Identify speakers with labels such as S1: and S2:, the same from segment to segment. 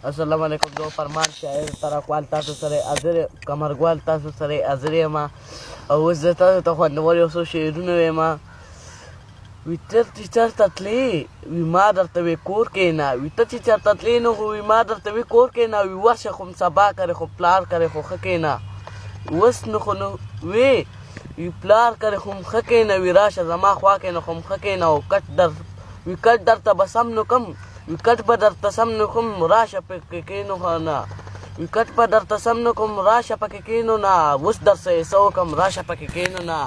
S1: السلام علیکم. زه فرمان شاعر ترکوال تاسو سره حاضر قمرګوال تاسو سره حاضر یم او اوس زه تاسو ته خوندور یو څو شعرونه وایم. وي ته چې چېرته تلې وي ما درته وې کور کښېنه، وي ته چې چېرته تلې نو خو وي ما درته وې کور کښېنه، وي ورشه خو سبا کرې خو پلار کرې خو ښه کښېنه. اوس نو خو نو وې وي پلار کرې خو م ښه کښېنه، وي راشه زما خوا کې نو خو م ښه کښېنه او وي کټ درته به سم نو کم، وي کټ به درته سم نو کوم راشه پکې کښېنو نه، وي کټ به درته سم نو کوم راشه پکې کښېنو نه، اوس درسه یې څه وکړم راشه پکې کښېنو نه.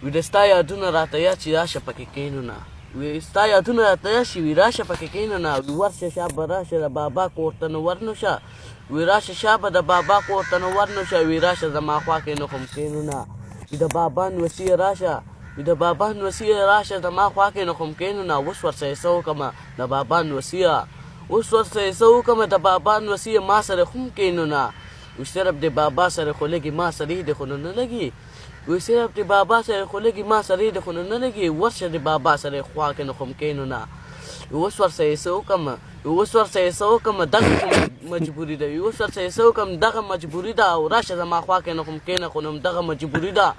S1: وي د ستا یادونه راته یاد شي راشه پکې کښېنو نه، وي ستا یادونه راته یاد شي وي راشه پکې کښېنو نه. وي ورشه شابه راشه د بابا کور ته نو ورنو شه، وي راشه شابه د بابا کور ته نو ورنو شه، وي راشه زما خوا کې نو خو م کښېنو نه. وي د بابا نوسي راشه، وي د بابا نوسي راشه زما خوا کې نو خو م کښېنو نه. اوس ورسه یې څه وکړمه د بابا نوسیه، اوس ورسه یې څه وکړمه د بابا نوسیه، ما سره خو م کښېنو نه. وي صرف د بابا سره خو لګي ما سره یې د خو نو نه لګي، وي صرف د بابا سره خو لګي ما سره یې د خو نو نه لګي، ورشه د بابا سره یې خوا کې نو خو م کښېنو نه. اوس ورسه یې څه وکړمه، اوس ورسه یې څه وکړمه دغه خو مجبوري ده، اوس ورسه یې څه وکړم دغه مجبوري ده او راشه زما خوا کې نو خو م کښېنه خو نو دغه مجبوري ده.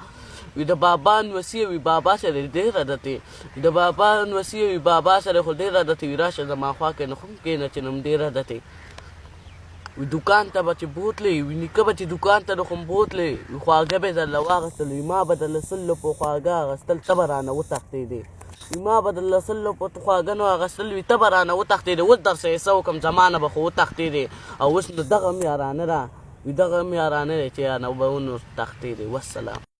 S1: وي د بابا نوسیه وي بابا سره ډېر عادتې، د بابا نوسیه وي بابا سره خو ډېر عادتې، وي راشه زما خوا کې نو خو م کښېنه چې نو م ډېر عادتې. وي دوکان ته به چې بوتلې وي نیکه به چې دوکان ته نو خو م بوتلې، وي خواږه به یې درله واخیستل، وي ما به درله 100 روپو خواږه اخیستل ته به رانه وتښتېدې، وي ما به درله 100 روپو خواږه نو اخیستل وي ته به رانه وتښتېدې. اوس درسه یې څه وکړم زما نه به خو وتښتېدې او اوس نو دغه م یارانه ده، وي دغه م یارانه دی چې یاره به ونو تښتېدې. والسلام.